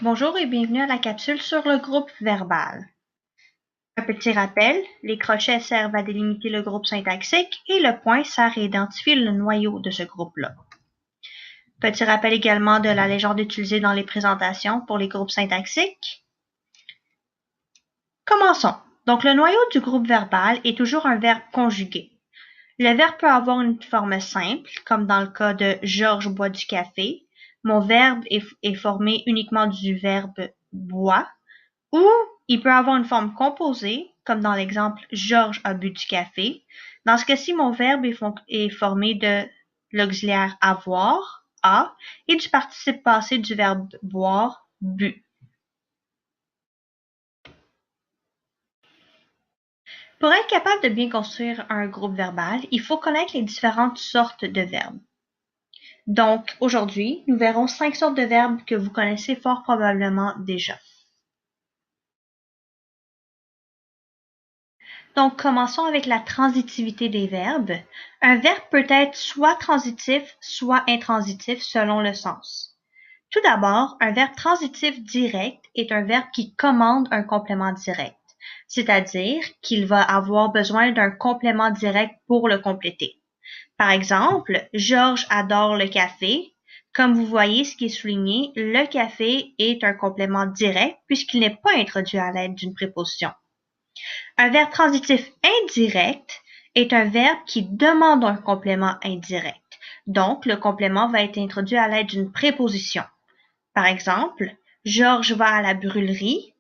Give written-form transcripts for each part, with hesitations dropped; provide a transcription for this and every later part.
Bonjour et bienvenue à la capsule sur le groupe verbal. Un petit rappel, les crochets servent à délimiter le groupe syntaxique et le point sert à identifier le noyau de ce groupe-là. Petit rappel également de la légende utilisée dans les présentations pour les groupes syntaxiques. Commençons. Donc le noyau du groupe verbal est toujours un verbe conjugué. Le verbe peut avoir une forme simple, comme dans le cas de Georges boit du café. Mon verbe est formé uniquement du verbe boit. Ou il peut avoir une forme composée, comme dans l'exemple Georges a bu du café. Dans ce cas-ci, mon verbe est formé de l'auxiliaire avoir, a, et du participe passé du verbe boire, bu. Pour être capable de bien construire un groupe verbal, il faut connaître les différentes sortes de verbes. Donc, aujourd'hui, nous verrons 5 sortes de verbes que vous connaissez fort probablement déjà. Donc, commençons avec la transitivité des verbes. Un verbe peut être soit transitif, soit intransitif selon le sens. Tout d'abord, un verbe transitif direct est un verbe qui commande un complément direct, c'est-à-dire qu'il va avoir besoin d'un complément direct pour le compléter. Par exemple, Georges adore le café. Comme vous voyez, ce qui est souligné, le café est un complément direct puisqu'il n'est pas introduit à l'aide d'une préposition. Un verbe transitif indirect est un verbe qui demande un complément indirect. Donc, le complément va être introduit à l'aide d'une préposition. Par exemple, Georges va à la brûlerie.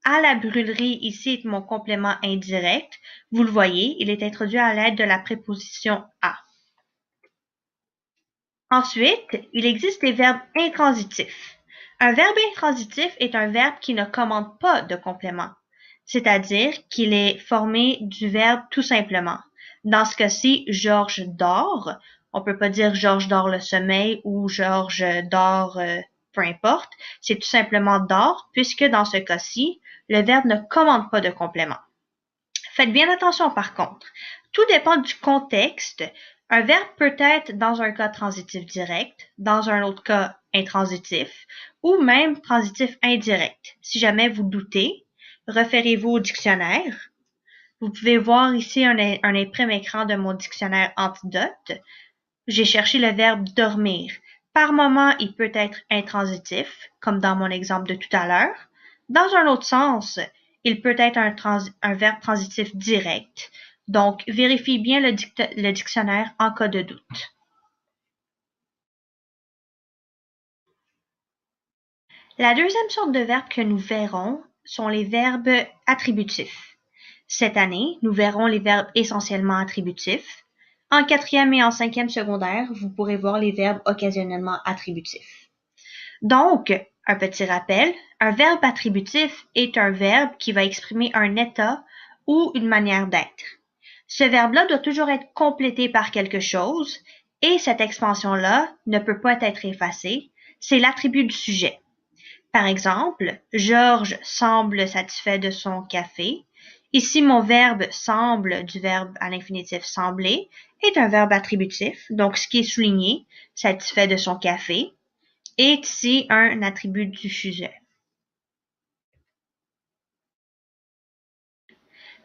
À la brûlerie, ici est mon complément indirect. Vous le voyez, il est introduit à l'aide de la préposition à. Ensuite, il existe les verbes intransitifs. Un verbe intransitif est un verbe qui ne commande pas de complément, c'est-à-dire qu'il est formé du verbe tout simplement. Dans ce cas-ci, Georges dort. On peut pas dire Georges dort le sommeil ou Georges dort, peu importe. C'est tout simplement dort, puisque dans ce cas-ci, le verbe ne commande pas de complément. Faites bien attention par contre. Tout dépend du contexte. Un verbe peut être dans un cas transitif direct, dans un autre cas intransitif, ou même transitif indirect. Si jamais vous doutez, référez-vous au dictionnaire. Vous pouvez voir ici un imprime écran de mon dictionnaire Antidote. J'ai cherché le verbe dormir. Par moment, il peut être intransitif, comme dans mon exemple de tout à l'heure. Dans un autre sens, il peut être un verbe transitif direct. Donc, vérifiez bien le dictionnaire en cas de doute. La deuxième sorte de verbes que nous verrons sont les verbes attributifs. Cette année, nous verrons les verbes essentiellement attributifs. En quatrième et en cinquième secondaire, vous pourrez voir les verbes occasionnellement attributifs. Donc, un petit rappel, un verbe attributif est un verbe qui va exprimer un état ou une manière d'être. Ce verbe-là doit toujours être complété par quelque chose et cette expansion-là ne peut pas être effacée. C'est l'attribut du sujet. Par exemple, Georges semble satisfait de son café. Ici, mon verbe semble du verbe à l'infinitif sembler est un verbe attributif, donc ce qui est souligné, satisfait de son café, est ici un attribut du sujet.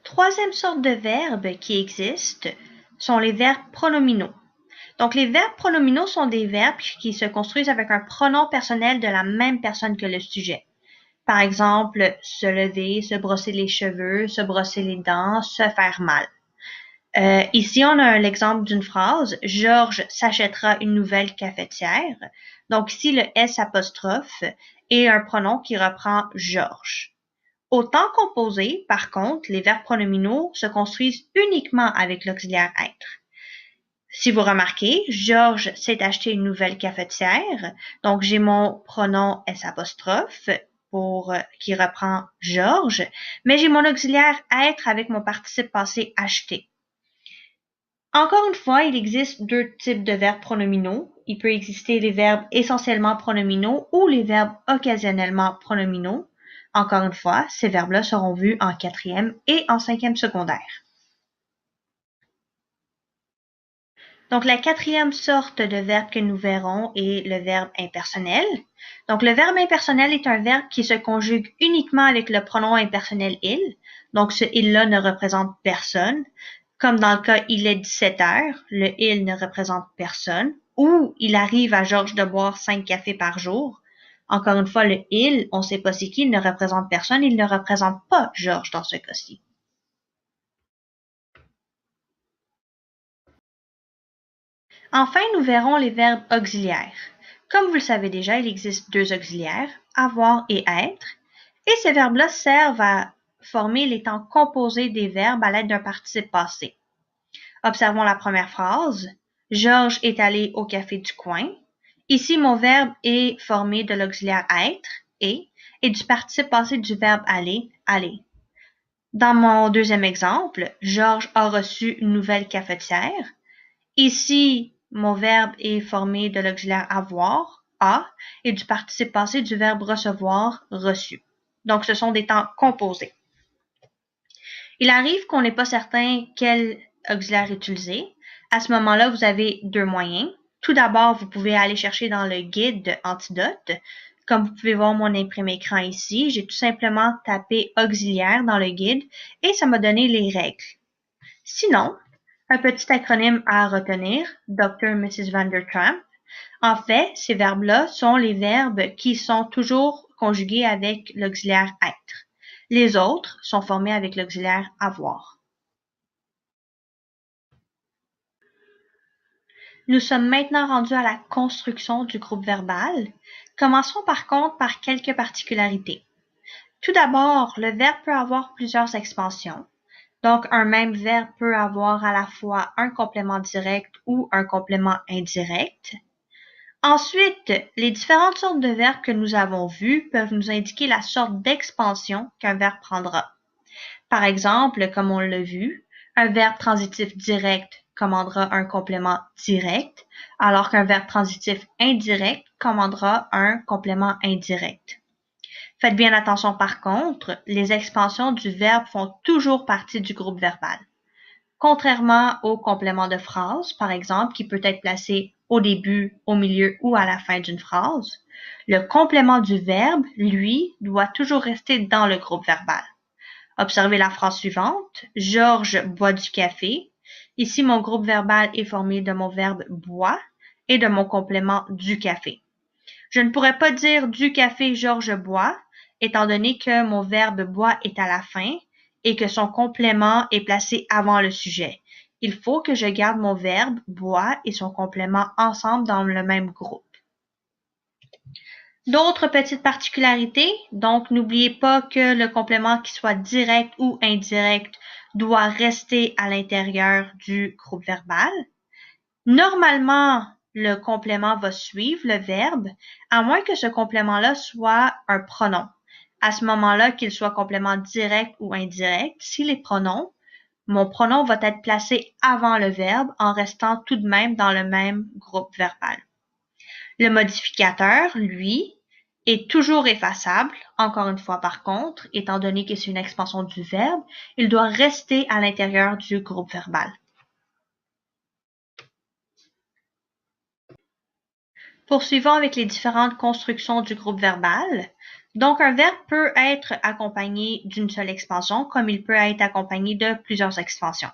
Troisième sorte de verbes qui existent sont les verbes pronominaux. Donc, les verbes pronominaux sont des verbes qui se construisent avec un pronom personnel de la même personne que le sujet. Par exemple, se lever, se brosser les cheveux, se brosser les dents, se faire mal. Ici, on a l'exemple d'une phrase. Georges s'achètera une nouvelle cafetière. Donc ici, le S apostrophe est un pronom qui reprend Georges. Au temps composé, par contre, les verbes pronominaux se construisent uniquement avec l'auxiliaire être. Si vous remarquez, Georges s'est acheté une nouvelle cafetière. Donc j'ai mon pronom S apostrophe qui reprend Georges, mais j'ai mon auxiliaire être avec mon participe passé acheté. Encore une fois, il existe deux types de verbes pronominaux. Il peut exister les verbes essentiellement pronominaux ou les verbes occasionnellement pronominaux. Encore une fois, ces verbes-là seront vus en quatrième et en cinquième secondaire. Donc, la quatrième sorte de verbe que nous verrons est le verbe impersonnel. Donc, le verbe impersonnel est un verbe qui se conjugue uniquement avec le pronom impersonnel il. Donc, ce il-là ne représente personne. Comme dans le cas il est 17 heures, le il ne représente personne. Ou il arrive à Georges de boire 5 cafés par jour. Encore une fois, le il, on ne sait pas c'est qui, il ne représente personne, il ne représente pas Georges dans ce cas-ci. Enfin, nous verrons les verbes auxiliaires. Comme vous le savez déjà, il existe deux auxiliaires, avoir et être, et ces verbes-là servent à former les temps composés des verbes à l'aide d'un participe passé. Observons la première phrase. Georges est allé au café du coin. Ici, mon verbe est formé de l'auxiliaire être et du participe passé du verbe aller, aller. Dans mon deuxième exemple, Georges a reçu une nouvelle cafetière. Ici, mon verbe est formé de l'auxiliaire avoir, a, et du participe passé du verbe recevoir, reçu. Donc, ce sont des temps composés. Il arrive qu'on n'est pas certain quel auxiliaire utiliser. À ce moment-là, vous avez deux moyens. Tout d'abord, vous pouvez aller chercher dans le guide de Antidote. Comme vous pouvez voir mon imprimé écran ici, j'ai tout simplement tapé auxiliaire dans le guide et ça m'a donné les règles. Sinon, un petit acronyme à retenir, Dr. Mrs. Vandertramp. En fait, ces verbes-là sont les verbes qui sont toujours conjugués avec l'auxiliaire être. Les autres sont formés avec l'auxiliaire avoir. Nous sommes maintenant rendus à la construction du groupe verbal. Commençons par contre par quelques particularités. Tout d'abord, le verbe peut avoir plusieurs expansions. Donc, un même verbe peut avoir à la fois un complément direct ou un complément indirect. Ensuite, les différentes sortes de verbes que nous avons vues peuvent nous indiquer la sorte d'expansion qu'un verbe prendra. Par exemple, comme on l'a vu, un verbe transitif direct commandera un complément direct, alors qu'un verbe transitif indirect commandera un complément indirect. Faites bien attention par contre, les expansions du verbe font toujours partie du groupe verbal. Contrairement au complément de phrase, par exemple, qui peut être placé au début, au milieu ou à la fin d'une phrase, le complément du verbe, lui, doit toujours rester dans le groupe verbal. Observez la phrase suivante. Georges boit du café. Ici, mon groupe verbal est formé de mon verbe boit et de mon complément du café. Je ne pourrais pas dire du café Georges boit, étant donné que mon verbe boit est à la fin et que son complément est placé avant le sujet. Il faut que je garde mon verbe boit et son complément ensemble dans le même groupe. D'autres petites particularités, donc n'oubliez pas que le complément qui soit direct ou indirect doit rester à l'intérieur du groupe verbal. Normalement, le complément va suivre le verbe, à moins que ce complément-là soit un pronom. À ce moment-là, qu'il soit complément direct ou indirect, s'il est pronom, mon pronom va être placé avant le verbe en restant tout de même dans le même groupe verbal. Le modificateur, lui, est toujours effaçable. Encore une fois, par contre, étant donné que c'est une expansion du verbe, il doit rester à l'intérieur du groupe verbal. Poursuivons avec les différentes constructions du groupe verbal. Donc, un verbe peut être accompagné d'une seule expansion, comme il peut être accompagné de plusieurs expansions.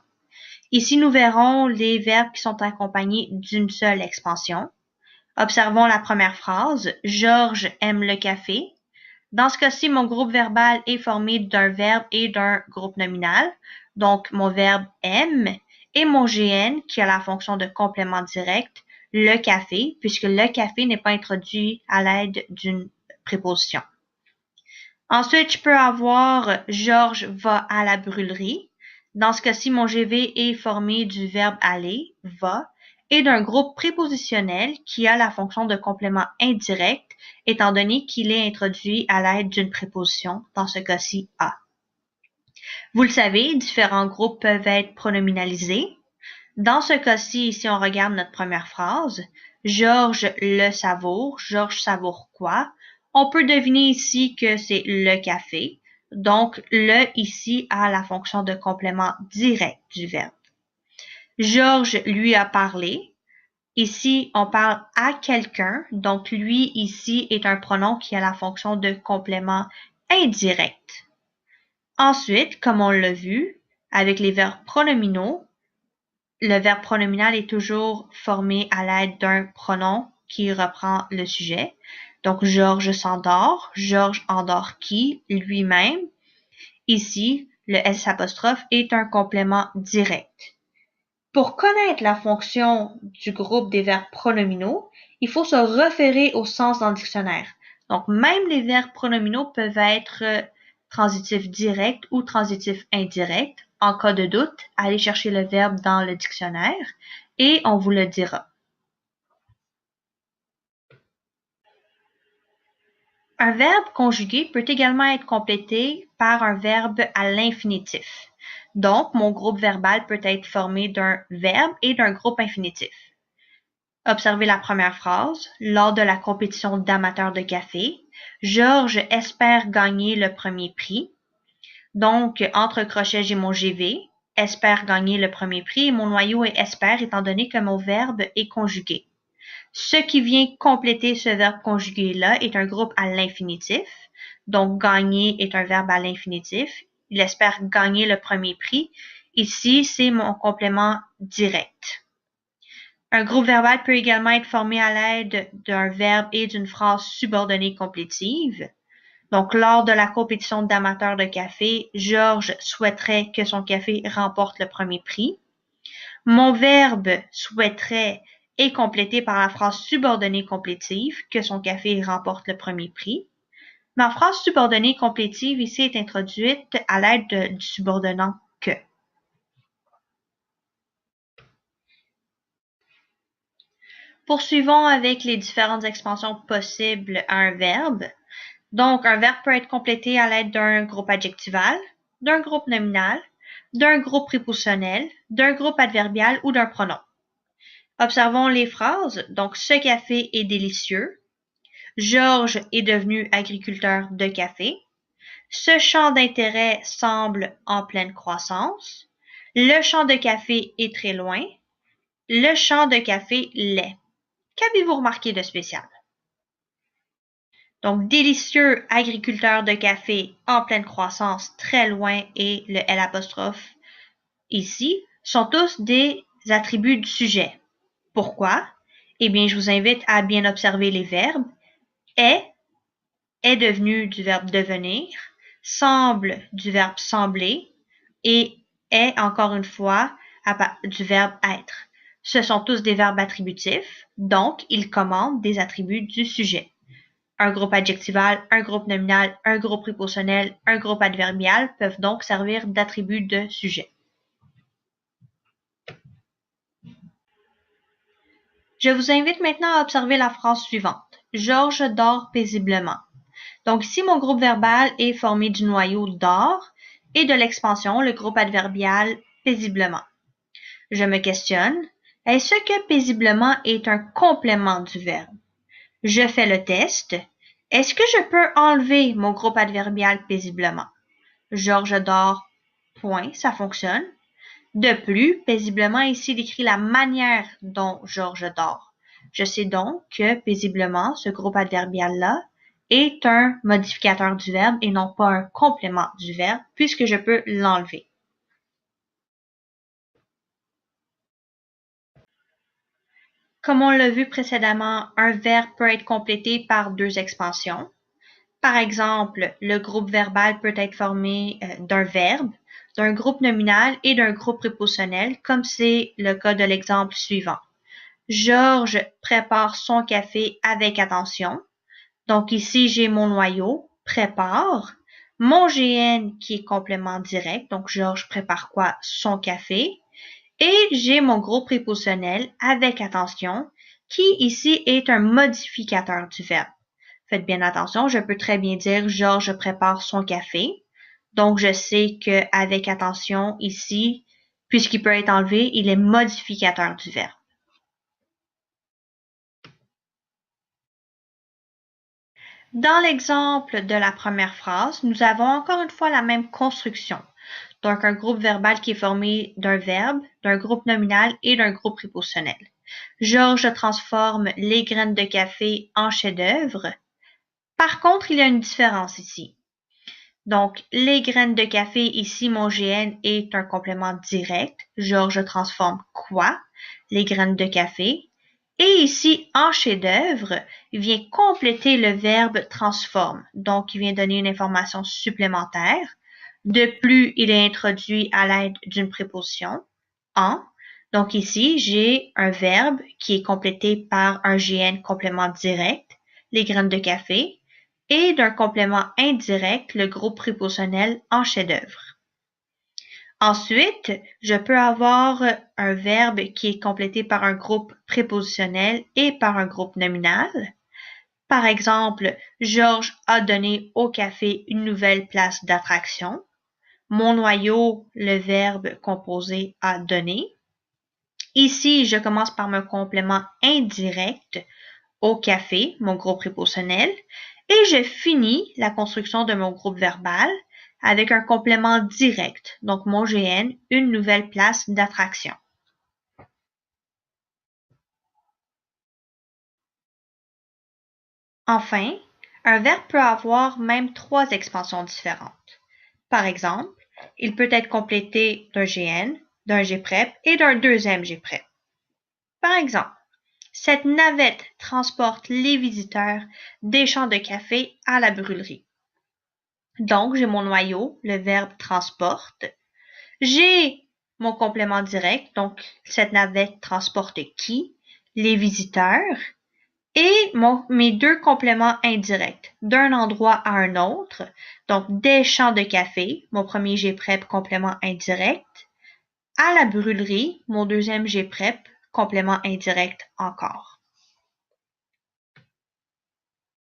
Ici, nous verrons les verbes qui sont accompagnés d'une seule expansion. Observons la première phrase. Georges aime le café. Dans ce cas-ci, mon groupe verbal est formé d'un verbe et d'un groupe nominal. Donc, mon verbe aime et mon GN qui a la fonction de complément direct, le café, puisque le café n'est pas introduit à l'aide d'une préposition. Ensuite, je peux avoir Georges va à la brûlerie. Dans ce cas-ci, mon GV est formé du verbe aller, va, et d'un groupe prépositionnel qui a la fonction de complément indirect, étant donné qu'il est introduit à l'aide d'une préposition, dans ce cas-ci a. Vous le savez, différents groupes peuvent être pronominalisés. Dans ce cas-ci, si on regarde notre première phrase, Georges le savoure, Georges savoure quoi? On peut deviner ici que c'est le café. Donc, le ici a la fonction de complément direct du verbe. Georges lui a parlé. Ici, on parle à quelqu'un, donc lui ici est un pronom qui a la fonction de complément indirect. Ensuite, comme on l'a vu, avec les verbes pronominaux, le verbe pronominal est toujours formé à l'aide d'un pronom qui reprend le sujet. Donc, Georges s'endort, Georges endort qui, lui-même. Ici, le S' est un complément direct. Pour connaître la fonction du groupe des verbes pronominaux, il faut se référer au sens dans le dictionnaire. Donc, même les verbes pronominaux peuvent être transitifs directs ou transitifs indirects. En cas de doute, allez chercher le verbe dans le dictionnaire et on vous le dira. Un verbe conjugué peut également être complété par un verbe à l'infinitif. Donc, mon groupe verbal peut être formé d'un verbe et d'un groupe infinitif. Observez la première phrase. Lors de la compétition d'amateurs de café, Georges espère gagner le premier prix. Donc, entre crochets, j'ai mon GV, espère gagner le premier prix, et mon noyau est espère étant donné que mon verbe est conjugué. Ce qui vient compléter ce verbe conjugué-là est un groupe à l'infinitif. Donc, gagner est un verbe à l'infinitif. Il espère gagner le premier prix. Ici, c'est mon complément direct. Un groupe verbal peut également être formé à l'aide d'un verbe et d'une phrase subordonnée complétive. Donc, lors de la compétition d'amateurs de café, Georges souhaiterait que son café remporte le premier prix. Mon verbe souhaiterait est complété par la phrase subordonnée complétive, que son café remporte le premier prix. Ma phrase subordonnée complétive ici est introduite à l'aide du subordonnant que. Poursuivons avec les différentes expansions possibles à un verbe. Donc, un verbe peut être complété à l'aide d'un groupe adjectival, d'un groupe nominal, d'un groupe prépositionnel, d'un groupe adverbial ou d'un pronom. Observons les phrases. Donc, ce café est délicieux. Georges est devenu agriculteur de café. Ce champ d'intérêt semble en pleine croissance. Le champ de café est très loin. Le champ de café l'est. Qu'avez-vous remarqué de spécial? Donc, délicieux agriculteur de café en pleine croissance, très loin et le L' ici sont tous des attributs du sujet. Pourquoi? Eh bien, je vous invite à bien observer les verbes. Est devenu du verbe devenir, semble du verbe sembler et est encore une fois du verbe être. Ce sont tous des verbes attributifs, donc ils commandent des attributs du sujet. Un groupe adjectival, un groupe nominal, un groupe prépositionnel, un groupe adverbial peuvent donc servir d'attributs de sujet. Je vous invite maintenant à observer la phrase suivante. Georges dort paisiblement. Donc ici, mon groupe verbal est formé du noyau dort et de l'expansion, le groupe adverbial paisiblement. Je me questionne, est-ce que paisiblement est un complément du verbe? Je fais le test. Est-ce que je peux enlever mon groupe adverbial paisiblement? Georges dort, point, ça fonctionne. De plus, paisiblement ici décrit la manière dont Georges dort. Je sais donc que paisiblement, ce groupe adverbial-là, est un modificateur du verbe et non pas un complément du verbe, puisque je peux l'enlever. Comme on l'a vu précédemment, un verbe peut être complété par deux expansions. Par exemple, le groupe verbal peut être formé d'un verbe, d'un groupe nominal et d'un groupe prépositionnel, comme c'est le cas de l'exemple suivant. Georges prépare son café avec attention. Donc ici, j'ai mon noyau, prépare, mon GN qui est complément direct, donc Georges prépare quoi? Son café. Et j'ai mon groupe prépositionnel avec attention, qui ici est un modificateur du verbe. Faites bien attention, je peux très bien dire Georges prépare son café. Donc je sais qu'avec attention ici, puisqu'il peut être enlevé, il est modificateur du verbe. Dans l'exemple de la première phrase, nous avons encore une fois la même construction. Donc, un groupe verbal qui est formé d'un verbe, d'un groupe nominal et d'un groupe prépositionnel. Georges transforme les graines de café en chef-d'œuvre. Par contre, il y a une différence ici. Donc, les graines de café, ici, mon GN est un complément direct. Georges transforme quoi? Les graines de café. Et ici, en chef-d'œuvre, il vient compléter le verbe transforme. Donc, il vient donner une information supplémentaire. De plus, il est introduit à l'aide d'une préposition, en. Donc ici, j'ai un verbe qui est complété par un GN complément direct, les graines de café, et d'un complément indirect, le groupe prépositionnel en chef-d'œuvre. Ensuite, je peux avoir un verbe qui est complété par un groupe prépositionnel et par un groupe nominal. Par exemple, Georges a donné au café une nouvelle place d'attraction. Mon noyau, le verbe composé a donné. Ici, je commence par mon complément indirect au café, mon groupe prépositionnel, et je finis la construction de mon groupe verbal avec un complément direct, donc mon GN, une nouvelle place d'attraction. Enfin, un verbe peut avoir même 3 expansions différentes. Par exemple, il peut être complété d'un GN, d'un Gprep et d'un deuxième Gprep. Par exemple, cette navette transporte les visiteurs des champs de café à la brûlerie. Donc, j'ai mon noyau, le verbe transporte. J'ai mon complément direct, donc cette navette transporte qui? Les visiteurs. Et mes 2 compléments indirects, d'un endroit à un autre, donc des champs de café, mon premier Gprep complément indirect, à la brûlerie, mon deuxième Gprep complément indirect encore.